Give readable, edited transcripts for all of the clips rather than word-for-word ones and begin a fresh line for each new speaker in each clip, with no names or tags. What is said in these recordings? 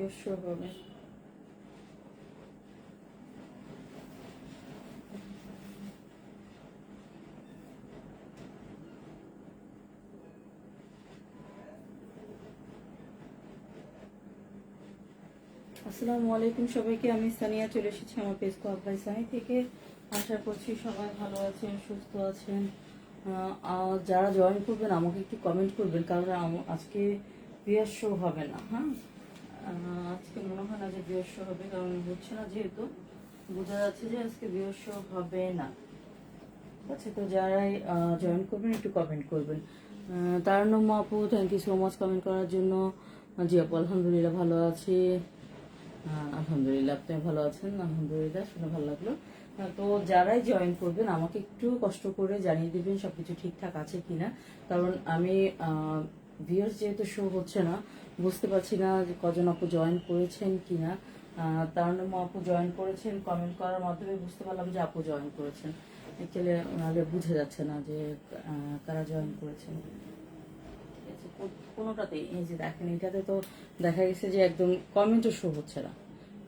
Views show হবে। আসসালামু আলাইকুম সবাইকে, আমি সানিয়া চলে এসেছি আমার পেজ কপ বাই সানি থেকে। আশা করছি সবাই ভালো আছেন, সুস্থ আছেন। যারা জয়েন করবেন আমাকে একটু কমেন্ট করবেন, কারণ আজকে ভিউয়ার শো হবে না। হ্যাঁ, আজকে মনে হয় না যে ভিউয়ার শো হবে, কারণ হচ্ছে না, যেহেতু বোঝা যাচ্ছে যে আজকে ভিউয়ার শো হবে না। ঠিক আছে, তো যারাই জয়েন করবেন একটু কমেন্ট করবেন। তারান্নম আপু, thank you so much comment করার জন্য। জি আপু, আলহামদুলিল্লাহ ভালো আছি। আলহামদুলিল্লাহ, আপনি ভালো আছেন? আলহামদুলিল্লাহ, শুনে ভালো লাগলো। তো যারাই জয়েন করবেন আমাকে একটু কষ্ট করে জানিয়ে দিবেন সবকিছু ঠিকঠাক আছে কিনা, কারণ আমি ভিউয়ার্স যেহেতু শো হচ্ছে না, বুঝতে পারছি না যে কজন আপু জয়েন করেছেন কিনা। তার নাম আপু জয়েন করেছেন, কমেন্ট করার মাধ্যমে বুঝতে পারলাম যে আপু জয়েন করেছেন। অ্যাকচুয়ালি নাহলে বুঝে যাচ্ছে না যে কারা জয়েন করেছেন। ঠিক আছে, কোনোটাতেই এই যে দেখেন, এটাতে তো দেখা গেছে যে একদম কমেন্টও শো হচ্ছে না,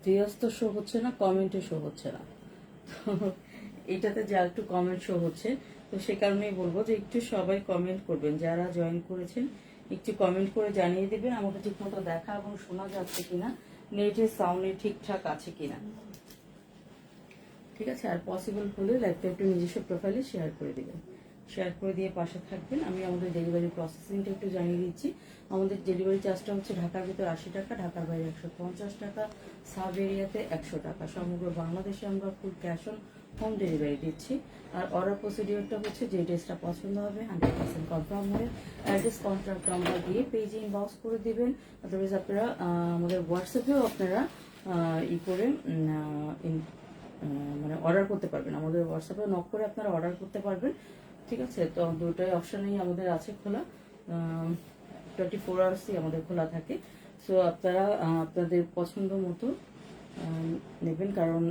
ভিউয়ার্স তো শো হচ্ছে না, কমেন্টও শো হচ্ছে না। তো এটাতে যা একটু কমেন্ট শো হচ্ছে, তো সে কারণেই বলবো যে একটু সবাই কমেন্ট করবেন, যারা জয়েন করেছেন একটু কমেন্ট করে জানিয়ে দেবেন আমাকে ঠিকমতো দেখা এবং শোনা যাচ্ছে কিনা, নেটের সাউন্ডে ঠিকঠাক আছে কিনা। ঠিক আছে, আর পসিবল হলে লাইভটা একটু নিজস্ব প্রোফাইলে শেয়ার করে দেবেন, শেয়ার করে দিয়ে পাশে থাকবেন। আমি আমাদের ডেলিভারি প্রসেসিংটা একটু জানিয়ে দিচ্ছি। আমাদের ডেলিভারি চার্জটা হচ্ছে ঢাকার ভিতরে 80 টাকা, ঢাকার বাইরে 150 টাকা, সাব এরিয়াতে 100 টাকা। সমগ্র বাংলাদেশে আমরা full cash on home delivery দিচ্ছি। আর অর্ডার প্রসিডিওরটা হচ্ছে, যে ড্রেসটা পছন্দ হবে 100% কনফার্ম হয়ে অ্যাড্রেস কন্ট্যাক্ট নাম্বার দিয়ে পেজে ইনবক্স করে দিবেন। আদারওয়াইজ আপনারা আমাদের হোয়াটসঅ্যাপেও আপনারা ই করে মানে অর্ডার করতে পারবেন, আমাদের হোয়াটসঅ্যাপে নক করে আপনারা অর্ডার করতে পারবেন। ঠিক আছে, তো দুটোই অপশানেই আমাদের আছে খোলা, 24 আওয়ার্সই আমাদের খোলা থাকে। সো আপনারা আপনাদের পছন্দ মতো নেবেন, কারণ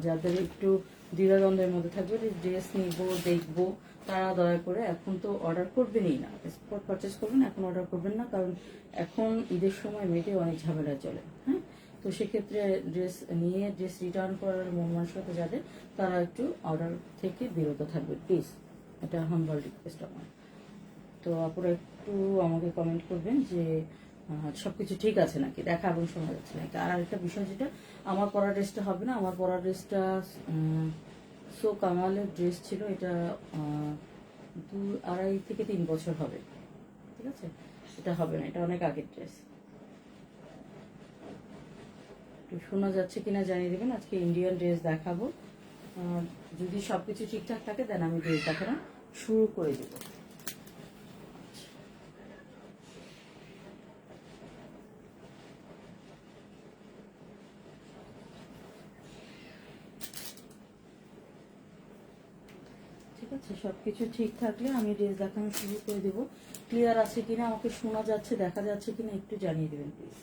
যাদের একটু দ্বিধাদ্বন্দ্বের মধ্যে থাকবে যে ড্রেস নিব দেখবো, তারা দয়া করে এখন তো অর্ডার করবেনই না, স্পট পারচেস করবেন, এখন অর্ডার করবেন না, কারণ এখন ঈদের সময় মেয়েদের অনেক ঝামেলা চলে। হ্যাঁ, তো সেক্ষেত্রে ড্রেস নিয়ে ড্রেস রিটার্ন করার মন মানসিকতা যাদের, তারা একটু অর্ডার থেকে বিরত থাকবে প্লিজ, এটা হাম্বল রিকোয়েস্ট আমার। তো আপনারা একটু আমাকে কমেন্ট করবেন যে সবকিছু ঠিক আছে নাকি, দেখা এবং শোনা যাচ্ছে নাকি। আর একটা বিষয়, যেটা আমার পরা ড্রেসটা হবে না, আমার পরা ড্রেসটা সো কামালের ড্রেস ছিল, এটা 2.5 থেকে 3 বছর হবে। ঠিক আছে, এটা হবে না, এটা অনেক আগের ড্রেস। একটু শোনা যাচ্ছে কিনা জানিয়ে দেবেন। আজকে ইন্ডিয়ান ড্রেস দেখাবো, যদি সবকিছু ঠিকঠাক থাকে দেন আমি ড্রেস দেখানো শুরু করে দেবো। ঠিক আছে, সবকিছু ঠিক থাকলে আমি ড্রেস দেখানো শুরু করে দেবো। ক্লিয়ার আছে কিনা, আমাকে শোনা যাচ্ছে, দেখা যাচ্ছে কিনা একটু জানিয়ে দেবেন প্লিজ।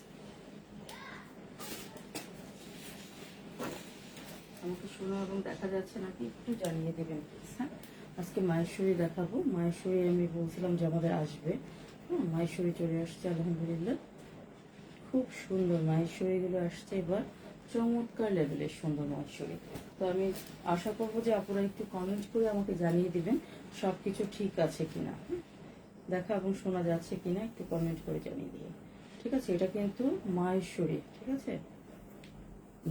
আমাকে শোনা এবং দেখা যাচ্ছে নাকি একটু জানিয়ে দেবেন প্লিজ। হ্যাঁ, আজকে মায়েশ্বরী দেখাবো। মায়েশ্বরী আমি বলছিলাম যে আমাদের আসবে, হ্যাঁ মায়েশ্বরী চলে আসছে আলহামদুলিল্লাহ, খুব সুন্দর মায়েশ্বরীগুলো আসছে এবার, চমৎকার লেভেলের সুন্দর মায়েশ্বরী। তো আমি আশা করবো যে আপনারা একটু কমেন্ট করে আমাকে জানিয়ে দিবেন সব কিছু ঠিক আছে কিনা, দেখা এবং শোনা যাচ্ছে কিনা একটু কমেন্ট করে জানিয়ে দিবেন। ঠিক আছে, এটা কিন্তু মায়েশ্বরী। ঠিক আছে,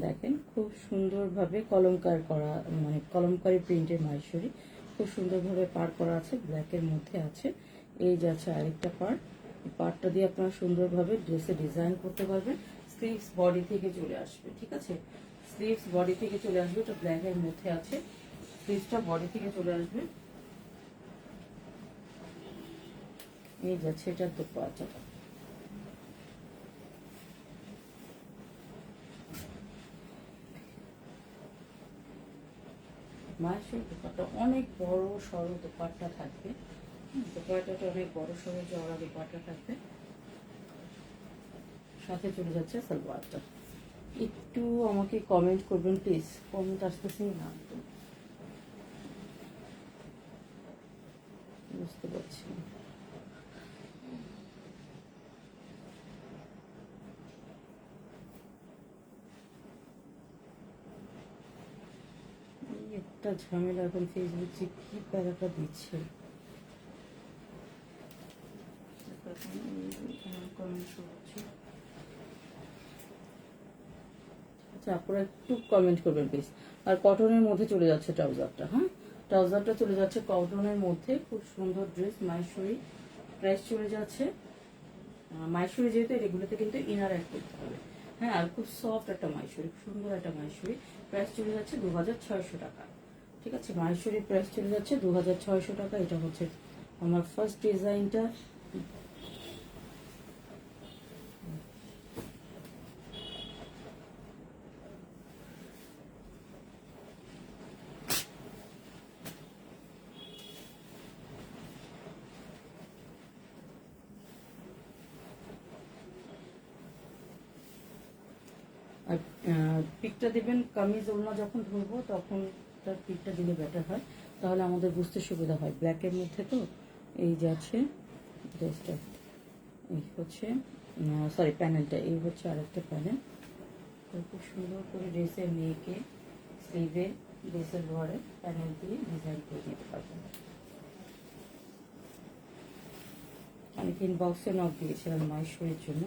দেখেন খুব সুন্দরভাবে কলমকার করা, মানে কলমকারি প্রিন্টের মাহেশ্বরী, খুব সুন্দরভাবে পার করা আছে, ব্ল্যাকের মধ্যে আছে। এই যে আছে আরেকটা পার্ট, পার্টটা দিয়ে আপনারা সুন্দরভাবে ড্রেসে ডিজাইন করতে পারবেন। স্লিভস বডি থেকে চলে আসবে। ঠিক আছে, স্লিভস বডি থেকে চলে আসবে, এটা ব্ল্যাকের মধ্যে আছে, স্লিভসটা বডি থেকে চলে আসবে। এই যাচ্ছে এটার দোপাট্টাটা, মায়ের দোপাট্টা অনেক বড় সড়ো দোপাট্টা থাকবে, দোপাট্টাটা অনেক বড় সড়ো চওড়া দোপাট্টা থাকবে, সাথে চলে যাচ্ছে সালোয়ারটা। একটু আমাকে কমেন্ট করবেন প্লিজ, কমেন্ট আসতেছে না তো, বুঝতে পারছি না। একটা ঝামেলা এখন ফেসবুক যে কি প্যারাটা দিচ্ছে। আচ্ছা, আপনারা একটু কমেন্ট করবেন প্লিজ। আর কটনের মধ্যে চলে যাচ্ছে ট্রাউজারটা। হ্যাঁ, ট্রাউজারটা চলে যাচ্ছে কটনের মধ্যে, খুব সুন্দর ড্রেস। মাইশরি প্রাইস চলে যাচ্ছে, মাইশরি যেহেতু এগুলোতে কিন্তু ইনার অ্যাড করতে হবে। হ্যাঁ, আর খুব সফট একটা মাইশরি, সুন্দর একটা মাইশরি। প্রাইস চলে যাচ্ছে 2600 টাকা। ঠিক আছে, মাইশরি প্রাইস চলে যাচ্ছে 2600 টাকা। এটা হচ্ছে আমার ফার্স্ট ডিজাইনটা। আর পিকটা দিবেন কামিজ ওড়না যখন ধরবো তখন তার পিকটা দিলে বেটার হয়, তাহলে আমাদের বুঝতে সুবিধা হয়। ব্ল্যাকের মধ্যে তো এই যাচ্ছে ড্রেসটা, এই হচ্ছে সরি প্যানেলটা, এই হচ্ছে আরেকটা প্যানেল। খুব সুন্দর করে ড্রেসের মেয়েকে স্লিভে ড্রেসের লোয়ারে প্যানেল দিয়ে ডিজাইন করে দিতে পারবেন। অনেক ইনবক্সে নক দিয়েছিলাম মাইশোরের জন্য।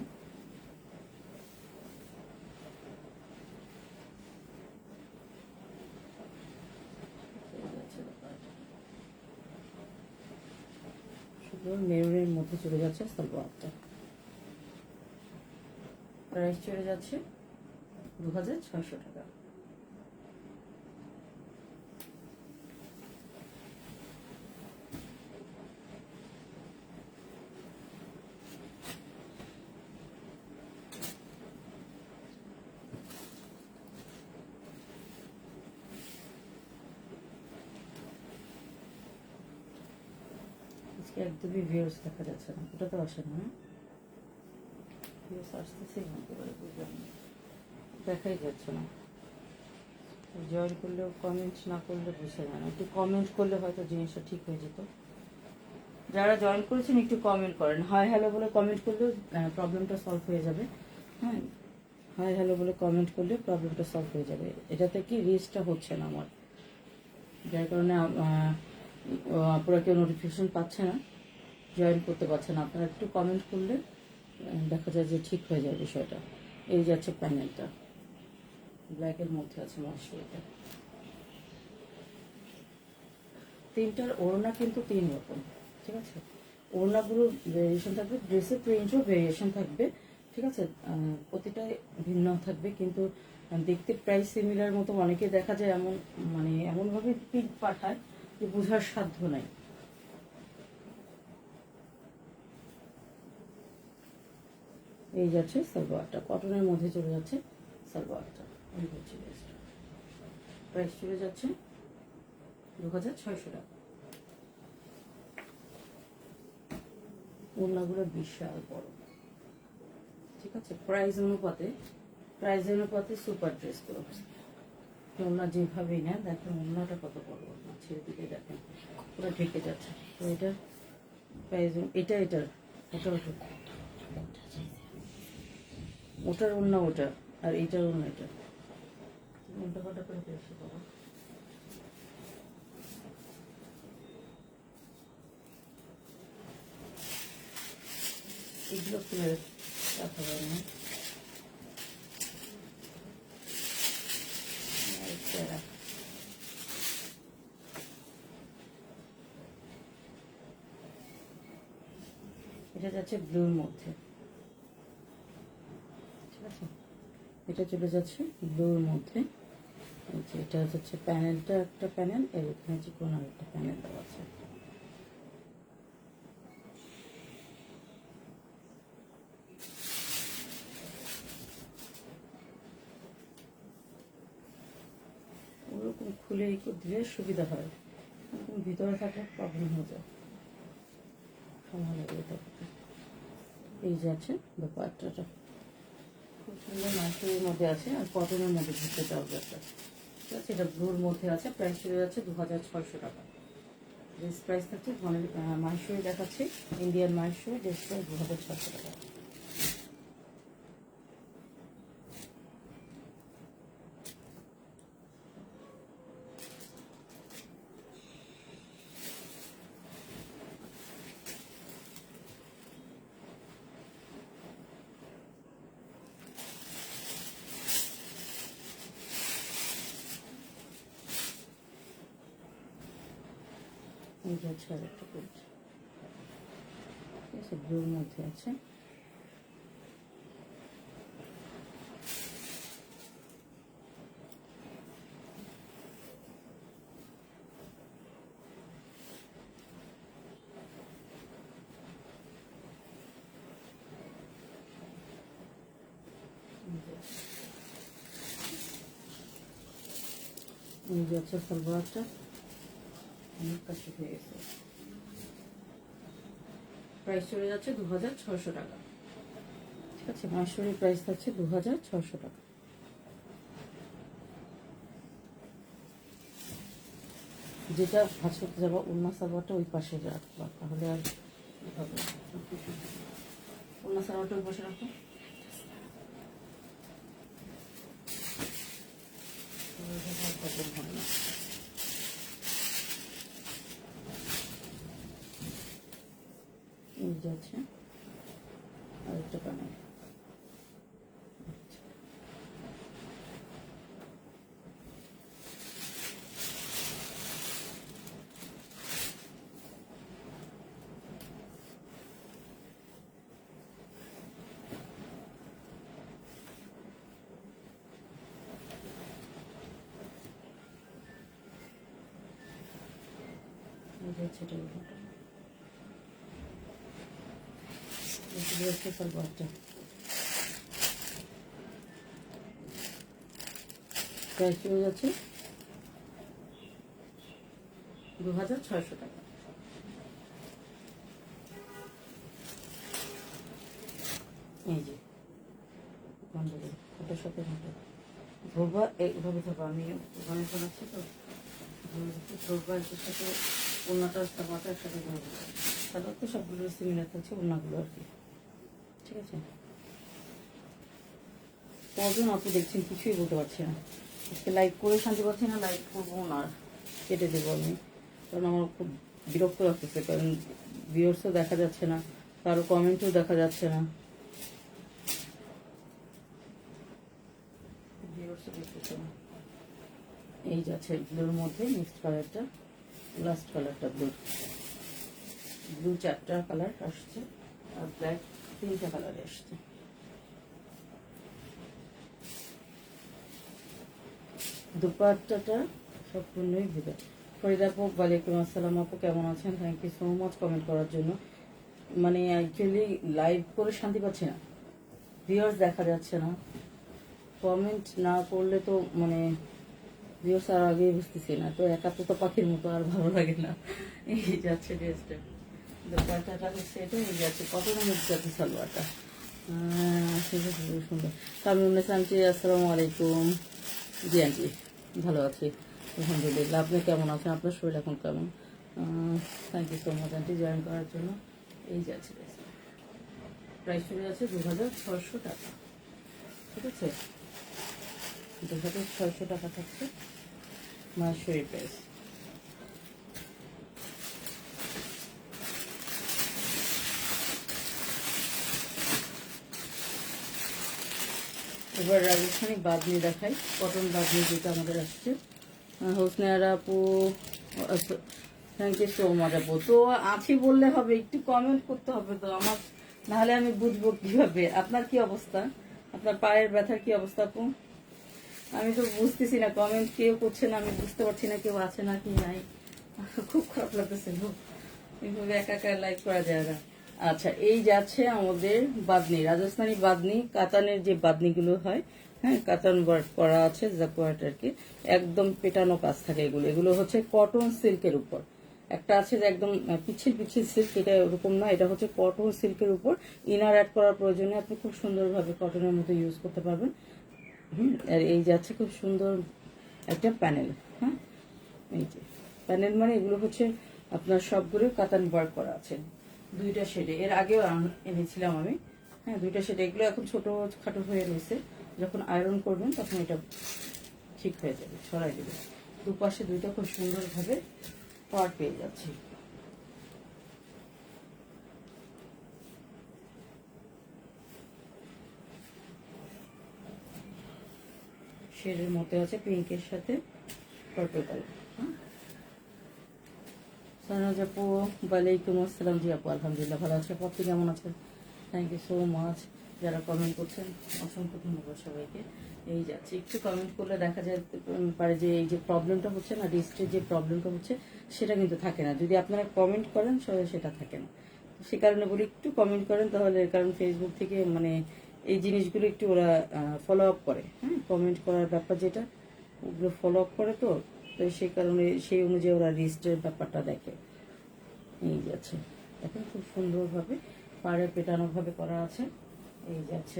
মেরুনের মধ্যে চলে যাচ্ছে সালোয়ারটা, প্রাইস চলে যাচ্ছে 2600 টাকা। একদমই ভিউয়ার্স দেখা যাচ্ছে না, ওটা তো আসে না। ভিউয়ার্স আসতেছেই না, একেবারে বুঝলাম না, দেখাই যাচ্ছে না। জয়েন করলেও কমেন্ট না করলে বুঝে যায় না। একটু কমেন্ট করলে হয়তো জিনিসটা ঠিক হয়ে যেত। যারা জয়েন করেছেন একটু কমেন্ট করেন, হাই হ্যালো বলে কমেন্ট করলে প্রবলেমটা সলভ হয়ে যাবে। হ্যাঁ, হাই হ্যালো বলে কমেন্ট করলে প্রবলেমটা সলভ হয়ে যাবে। এটাতে কি রিচটা হচ্ছে না আমার, যার কারণে পুরো কেউ নোটিফিকেশন পাচ্ছে না, জয়েন করতে পারছে না। আপনারা একটু কমেন্ট করলে দেখা যায় যে ঠিক হয়ে যায় বিষয়টা। এই যাচ্ছে প্যানেলটা, ব্ল্যাকের মধ্যে আছে মশলাটা। তিনটার ওড়না কিন্তু 3 রকম। ঠিক আছে, ওড়নাগুলো ভেরিয়েশন থাকবে, ড্রেসের প্রিন্টও ভেরিয়েশন থাকবে। ঠিক আছে, প্রতিটাই ভিন্ন থাকবে, কিন্তু দেখতে প্রায় সিমিলার মতো অনেকে দেখা যায় এমন, মানে এমনভাবে প্রিন্ট পাঠায় যে বোঝার সাধ্য নাই। এই যাচ্ছে সালোয়ারটা, কটনের মধ্যে চলে যাচ্ছে সালোয়ারটা। এই হচ্ছে ড্রেসটা, প্রাইস চলে যাচ্ছে 2600 টাকা। ওড়নাগুলো বিশাল বড়। ঠিক আছে, প্রাইস অনুপাতে সুপার ড্রেসগুলো। ওড়না যেভাবেই নেন, দেখেন ওড়নাটা কত বড়, ওড়না ছেড়ে দিকে দেখেন পুরো ঢেকে যাচ্ছে। তো এটা প্রাইস, এটার ওটার ওড়না ওটা, আর এইটার ওড়না এটা। উল্টা পাল্টা করে পেয়েছি বাবা। এগুলো খুলে রাখা যায় না। এটা যাচ্ছে ব্লুর মধ্যে। ঠিক আছে, এটা চলে যাচ্ছে ব্লুর মধ্যে। এটা হচ্ছে প্যানেলটা, একটা প্যানেল, এর এখানে যে কোনো একটা প্যানেল দেওয়া আছে। ওরকম খুলে দিলে সুবিধা হয়, ভিতরে থাকলে প্রবলেম হয়ে যায়, সময় লাগে এটা। এই যে আছে দোপাট্টাটা, খুব সুন্দর মাইশোরের মধ্যে আছে, আর কটনের মধ্যে ঢুকতে ট্রাউজারটা। ঠিক আছে, এটা ব্লুর মধ্যে আছে, প্রাইস চলে যাচ্ছে 2600 টাকা। ড্রেস প্রাইস থাকছে মাইশোরে দেখাচ্ছে, ইন্ডিয়ান মাইশোরে ড্রেস প্রাইস 2600 টাকা। এই যে আছে আর একটা প্রিন্ট, ঠিক আছে, ব্লুর মধ্যে আছে। এই যে আছে সালোয়ারটা, অনেক কাছে হয়ে গেছে। প্রাইস চলে যাচ্ছে 2600 টাকা, ঠিক আছে। মাসুরির প্রাইস থাকছে 2600 টাকা। যেটা ভাঁজ করতে যাবো ওড়না সালোয়ারটা ওই পাশে রাখবা, তাহলে আর হবে না। ওড়না সালোয়ারটা ওই পাশে রাখো। এই যাচ্ছে আরেকটা প্যানেল। সালোয়ারটা প্রাইস চলে যাচ্ছে 2600 টাকা। এই যে ওটার সাথে ধরবা, এইভাবে ধরবা, আমি ওখানে শোনাচ্ছি তো, ধরবা এর সাথে ওড়নাটার সালোয়ারটার সাথে ধরবো। সালোয়ার তো সবগুলো সিমিলার থাকছে, ওড়নাগুলো আর কি, ঠিক আছে। কজন আপনি দেখছেন কিছুই বলতে পারছি না, আজকে লাইক করে শান্তি পাচ্ছি না, লাইক করবো না, কেটে দেবো আমি, কারণ আমার খুব বিরক্ত লাগতেছে, কারণ ভিউয়ার্সও দেখা যাচ্ছে না, কারো কমেন্টও দেখা যাচ্ছে না, ভিউয়ার্সও দেখতেছে না। এই যাচ্ছে ব্লুর মধ্যে মিক্সড কালারটা, লাস্ট কালারটা ব্লু, ব্লু 4টা কালার আসছে আর ব্ল্যাক 3টা কালারে আসছে। দুপাট্টাটা সম্পূর্ণই ভিতর। ফরিদা আপু ওয়ালাইকুম আসসালাম আপু, কেমন আছেন? Thank you so much comment করার জন্য। মানে অ্যাকচুয়ালি লাইভ করে শান্তি পাচ্ছি না, ভিউয়ার্স দেখা যাচ্ছে না, কমেন্ট না করলে তো মানে ভিউয়ার্স আর আগে বুঝতেছি না, তো একা তো পাখির মতো আর ভালো লাগে না। এই যাচ্ছে ড্রেসটা, দুপাট্টাটা হচ্ছে এটা, এই যাচ্ছে কত রঙের যাচ্ছে সালোয়ারটা, সুন্দর। তামিম আন্টি আসসালামু আলাইকুম। জি আন্টি ভালো আছি আলহামদুলিল্লাহ, আপনি কেমন আছেন? আপনার শরীর এখন কেমন? Thank you so much aunty join করার জন্য। এই যাচ্ছে প্রাইস চলে যাচ্ছে 2600 টাকা, ঠিক আছে, 2600 টাকা থাকছে মাসুরি প্রাইস। এবার রাজস্থানি বাদনি দেখাই, কটন বাদনি যেটা আমাদের আসছে। হোসনে আপু থ্যাংক ইউ সো মাচ আপু। তো আছি বললে হবে, একটু কমেন্ট করতে হবে তো আমার, নাহলে আমি বুঝবো কিভাবে আপনার কি অবস্থা, আপনার পায়ের ব্যথার কি অবস্থা আপু? আমি তো বুঝতেছি না, কমেন্ট কেউ করছে না, আমি বুঝতে পারছি না কেউ আছে না কি নাই, খুব খারাপ লাগতেছে, এইভাবে একা একা লাইক করা যায় না। আচ্ছা, এই যাচ্ছে আমাদের বাদনি, রাজস্থানি বাদনি, কাতানের যে বাদনিগুলো হয়, হ্যাঁ, কাতান ওয়ার্ক করা আছে, জাকওয়ার্ট আর কি, একদম পেটানো কাজ থাকে এগুলো। এগুলো হচ্ছে কটন সিল্কের উপর, একটা আছে যে একদম পিচ্ছিল পিচ্ছিল সিল্ক, এটা ওরকম না, এটা হচ্ছে কটন সিল্কের উপর ইনার অ্যাড করার প্রয়োজনে আপনি খুব সুন্দরভাবে কটনের মতো ইউজ করতে পারবেন। আর এই যাচ্ছে খুব সুন্দর একটা প্যানেল, হ্যাঁ, এই যে প্যানেল, মানে এগুলো হচ্ছে আপনার সবগুলো কাতান ওয়ার্ক করা আছে, 2টা শেডে, এর আগেও এনেছিলাম আমি, হ্যাঁ, 2টা শেডে। এগুলো এখন ছোট খাটো হয়ে রয়েছে, যখন আয়রন করবেন তখন এটা ঠিক হয়ে যাবে, ছড়াই দেবে। দুপাশে 2টা খুব সুন্দরভাবে পার পেয়ে যাচ্ছে। শেডের মধ্যে আছে পিঙ্কের সাথে পার্পল কালার, হ্যাঁ, সানাজ আপু, ওয়ালাইকুম আসসালাম। জি আপু, আলহামদুলিল্লাহ ভালো আছে। আপনি কেমন আছেন? Thank you so much. যারা কমেন্ট করছেন অসংখ্য ধন্যবাদ সবাইকে। এই যাচ্ছে, একটু কমেন্ট করলে দেখা যায় পারে যে এই যে প্রবলেমটা হচ্ছে না, রিস্টের যে প্রবলেমটা হচ্ছে সেটা কিন্তু থাকে না। যদি আপনারা কমেন্ট করেন সেটা থাকে না। সে কারণে বলি একটু কমেন্ট করেন তাহলে, কারণ ফেসবুক থেকে মানে এই জিনিসগুলো একটু ওরা ফলো আপ করে। হ্যাঁ, কমেন্ট করার ব্যাপার যেটা ওগুলো ফলো আপ করে, তো তো সেই কারণে সেই অনুযায়ী ওরা রিস্টের ব্যাপারটা দেখে। এই যাচ্ছে, এখন খুব সুন্দরভাবে পাড়ে পেটানোভাবে করা আছে। এই যাচ্ছে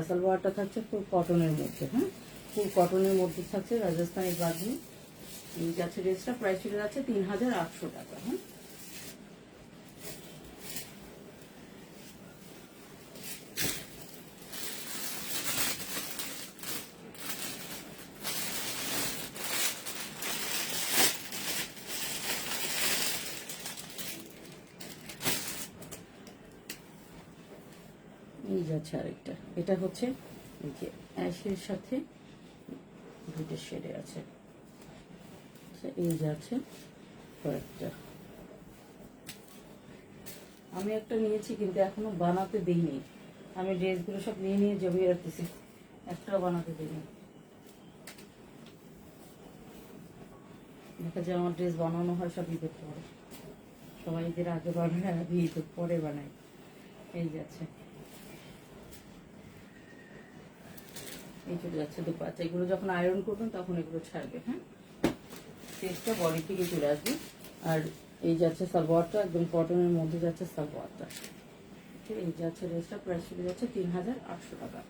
সালোয়ারটা থাকছে ফুল কটনের মধ্যে। হ্যাঁ, ফুল কটনের মধ্যে থাকছে রাজস্থানি বাঁধনি। এই যাচ্ছে ড্রেসটা প্রাইস চলে যাচ্ছে 3800 টাকা। হ্যাঁ, এই যাচ্ছে আরেকটা। এটা হচ্ছে এই যে অ্যাশের সাথে দুটো শেডে আছে। এই যাচ্ছে কয়েকটা, আমি একটা নিয়েছি কিন্তু এখনো বানাতে দিইনি। আমি ড্রেসগুলো সব নিয়ে নিয়ে জমিয়ে রাখতেছি, একটাও বানাতে দিইনি। দেখা যায় আমার ড্রেস বানানো হয় সব ঈদের পরে, সবাই ঈদের আগে বানায়, আমি ঈদের পরে বানাই। এই যাচ্ছে, এই চলে যাচ্ছে দুপাচ্ছা। এগুলো যখন আয়রন করবেন তখন এগুলো ছাড়বে। হ্যাঁ, ড্রেসটা বডি থেকে চলে আসবে। আর এই যাচ্ছে সালোয়ারটা, একদম কটনের মধ্যে যাচ্ছে সালোয়ারটা। এই যাচ্ছে ড্রেসটা প্রাইস চলে যাচ্ছে 3800 টাকা।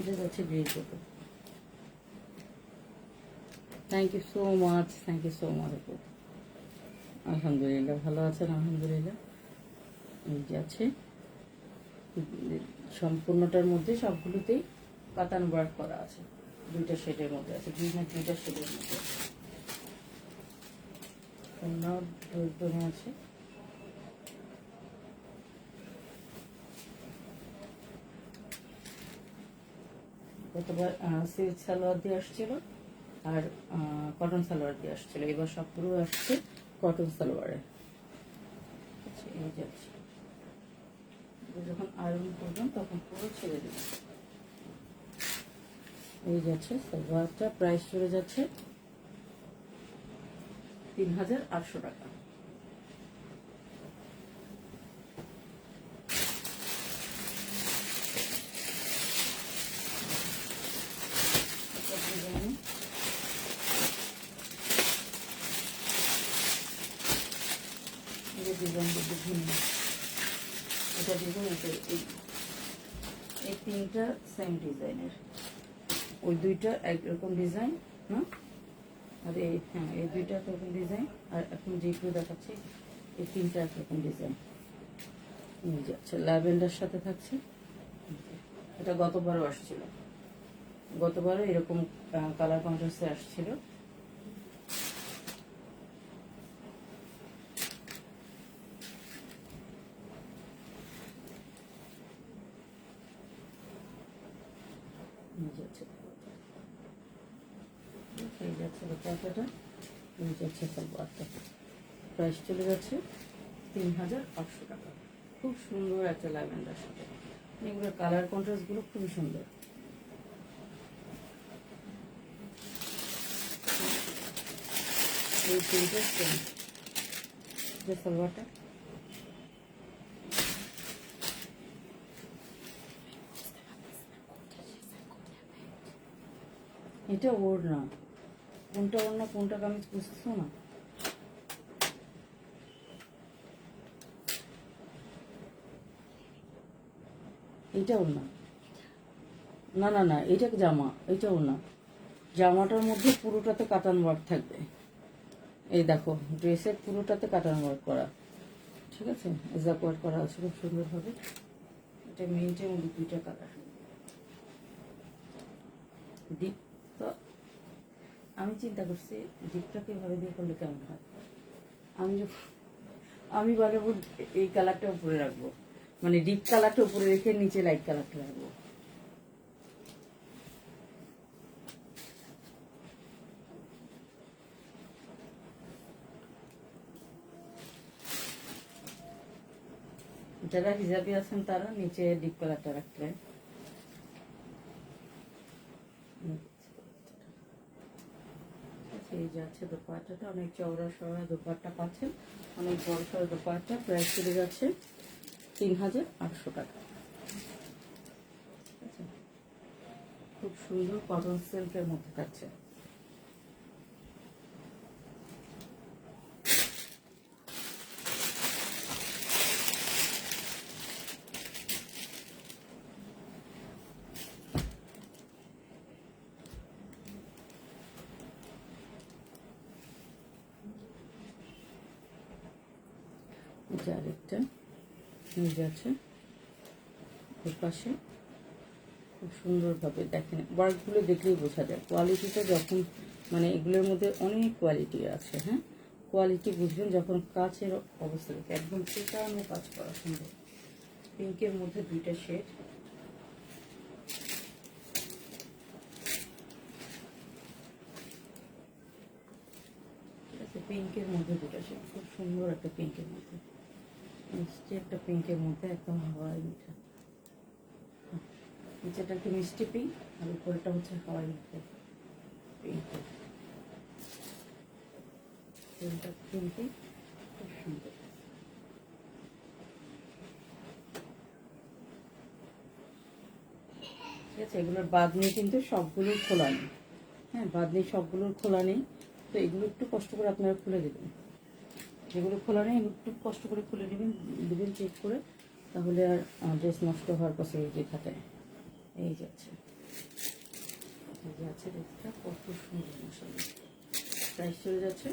এটা যাচ্ছে green cotton. Thank you so much, thank you so much আপু। আলহামদুলিল্লাহ ভালো আছেন? আলহামদুলিল্লাহ। এই যে আছে সম্পূর্ণটার মধ্যে সবগুলোতেই কাতান ওয়ার্ক করা আছে। দুইটা শেডের মধ্যে আছে, দুইটা শেডের মধ্যে আছে। গতবার সিল্ক সালোয়ার দিয়ে আসছিল আর কটন সালোয়ার দিয়ে আসছিল, এবার সবগুলো আসছে কটন সালোয়ারে। এই যাচ্ছে, যখন আয়রন করবেন তখন পুরো ছেড়ে দেবেন। এই যাচ্ছে সালোয়ারটা, প্রাইস চলে যাচ্ছে 3800 টাকা। এটা ডিজাইন, এই তিনটা সেম ডিজাইনের, ওই দুইটা একরকম ডিজাইন না, আর এই হ্যাঁ এই দুইটা একরকম ডিজাইন, আর এখন যেগুলো দেখাচ্ছি এই তিনটা একরকম ডিজাইন। আচ্ছা, ল্যাভেন্ডার সাথে থাকছে। এটা গতবারও আসছিল, গতবারও এরকম কালার কন্ট্রাস্টে আসছিল। এই যাচ্ছে টাকাটা, এই যাচ্ছে সালোয়ারটা, প্রাইস চলে যাচ্ছে 3800 টাকা। খুব সুন্দর একটা ল্যাভেন্ডার সাথে, এগুলোর কালার কন্ট্রাস্টগুলো খুবই সুন্দর। এই তিনটা সেম, যে সালোয়ারটা এটা ওর না, কোনটা ওর না কোনটা কামিজ বুঝতেছো না? এটা ওর না, না না না, এটা জামা, এটা ওর না। জামাটার মধ্যে পুরোটাতে কাটান ওয়ার্ক থাকবে। এই দেখো ড্রেসের পুরোটাতে কাটান ওয়ার্ক করা, ঠিক আছে, এজাক ওয়ার্ক করা আছে খুব সুন্দরভাবে। এটা মিন্টের মধ্যে দুইটা কালার, ডিপ তো আমি চিন্তা করছি ডিপটাকে এভাবে দিয়ে করলে কেমন হয়। আমি বানাবো এই কালারটা উপরে রাখবো, মানে ডিপ কালারটা উপরে রেখে নিচে লাইট কালারটা রাখবো। যারা হিজাবি আছেন তারা নিচে ডিপ কালারটা রাখলেন। এই যে আছে দোপাট্টাটা, অনেক চওড়া সরা দোপাট্টা পাচ্ছেন, অনেক বড় সরা দোপাট্টা। প্রাইস চলে যাচ্ছে ৩,৮০০ টাকা। খুব সুন্দর কটন সিল্কের মধ্যে থাকছে। এটা আরেকটা নিয়ে আছে ওর পাশে, খুব সুন্দরভাবে দেখেন ওয়ার্কগুলো দেখলেই বোঝা যায় কোয়ালিটিটা। যখন মানে এগুলোর মধ্যে অনেক কোয়ালিটি আছে, হ্যাঁ কোয়ালিটি বুঝবেন যখন কাচের অবস্থা দেখে, একদম চেটানো কাজ করা সুন্দর। পিঙ্কের মধ্যে দুইটা শেড, ঠিক আছে, পিঙ্কের মধ্যে দুটা শেড, খুব সুন্দর একটা পিঙ্কের মধ্যে, মিষ্টি একটা পিঙ্কের মধ্যে একদম হাওয়াই মিঠা। নিচেটা একটু মিষ্টি পিঙ্ক আর উপরটা হচ্ছে হাওয়াই মিঠা পিঙ্ক। পিঙ্কে খুব সুন্দর। ঠিক আছে, এগুলোর বাঁধনি কিন্তু সবগুলোর খোলা নেই, হ্যাঁ বাঁধনি সবগুলোর খোলা নেই, তো এগুলো একটু কষ্ট করে আপনারা খুলে দেবেন। যেগুলো খোলা নেই একটু কষ্ট করে খুলে দেবেন চেক করে, তাহলে আর ড্রেস নষ্ট হওয়ার পসিবিলিটি থাকে না। এই যাচ্ছে এই যে আছে ড্রেসটা কত সুন্দর মশলা। প্রাইস চলে যাচ্ছে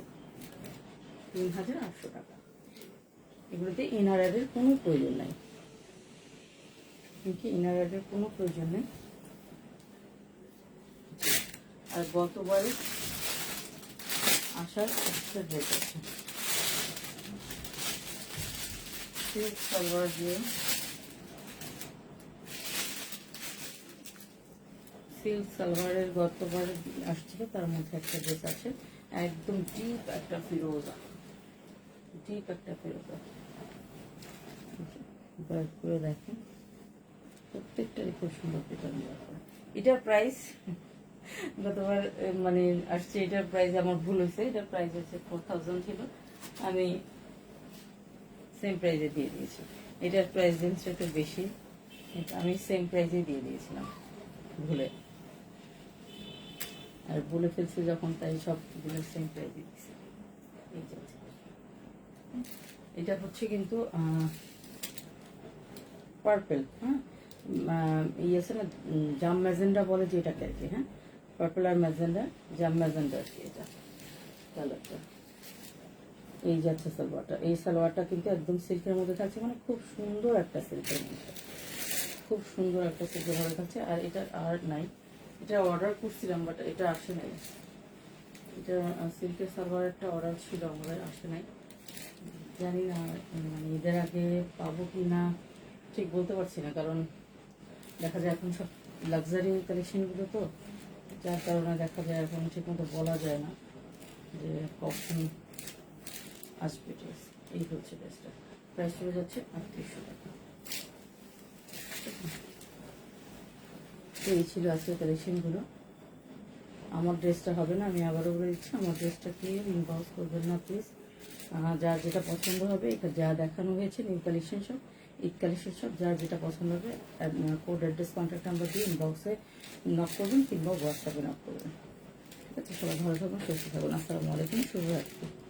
৩,৮০০ টাকা। এগুলোতে ইনারের কোনো প্রয়োজন নাই, কিন্তু ইনারের কোনো প্রয়োজন নেই। আর গতবারে আসার একটা ড্রেস আছে সিল্ক সালোয়ার দিয়ে, সিল্ক সালোয়ারের গতবার আসছিল, তার মধ্যে একটা ড্রেস আছে একদম ডিপ একটা ফিরোজা, ডিপ একটা ফিরোজা। ব্যাক করে দেখেন প্রত্যেকটারই খুব সুন্দর প্যাটার্ন দেওয়া। এটার প্রাইস গতবার মানে আসছে, এটার প্রাইস আমার ভুল হয়েছে, এটার প্রাইস হচ্ছে 4000 ছিল, আমি সেম প্রাইসে দিয়ে দিয়েছি। এটার প্রাইস জিনিসটা একটু বেশি, আমি সেম প্রাইসে দিয়ে দিয়েছিলাম ভুলে, আর বলে ফেলছি যখন তাই সবগুলো সেম প্রাইসে দিয়েছি। এই যে এটা হচ্ছে কিন্তু পার্পেল, হ্যাঁ ইয়ে আছে না জাম ম্যাজেন্ডা বলে যেটাকে আর কি, হ্যাঁ পার্পেল আর ম্যাজেন্ডা, জাম ম্যাজেন্ডা আর কি এটা কালারটা। এই যাচ্ছে সালোয়ারটা, এই সালোয়ারটা কিন্তু একদম সিল্কের মধ্যে থাকছে, মানে খুব সুন্দর একটা সিল্কের মধ্যে, খুব সুন্দর একটা সিল্কের মধ্যে থাকছে। আর এটা আর নাই, এটা অর্ডার করছিলাম বাট এটা আসে নাই। এটা সিল্কের সালোয়ারটা অর্ডার ছিল আমাদের, আসে নাই, জানি না মানে ঈদের আগে পাবো কি না ঠিক বলতে পারছি না, কারণ দেখা যায় এখন সব লাক্সারি কালেকশনগুলো তো, যার কারণে দেখা যায় এখন ঠিক মতো বলা যায় না যে কখন আসবে ড্রেস। এই হচ্ছে ড্রেসটা, প্রাইস চলে যাচ্ছে ৩৮০০ টাকা। তো এই ছিল আজকের কালেকশনগুলো। আমার ড্রেসটা হবে না, আমি আবারও বলে দিচ্ছি, আমার ড্রেসটা ক্লিয়ার ইনবক্স করবেন না প্লিজ। যার যেটা পছন্দ হবে, এটা যা দেখানো হয়েছে নিউ কালেকশন সব, ঈদ কালেকশন সব, যার যেটা পছন্দ হবে কোড অ্যাড্রেস কন্ট্যাক্ট নাম্বার দিয়ে ইনবক্সে নক করবেন কিংবা হোয়াটসঅ্যাপে নক করবেন। ঠিক আছে, সবাই ভালো থাকুন, সুস্থ থাকুন, আসসালামু আলাইকুম, শুভরাত্রি।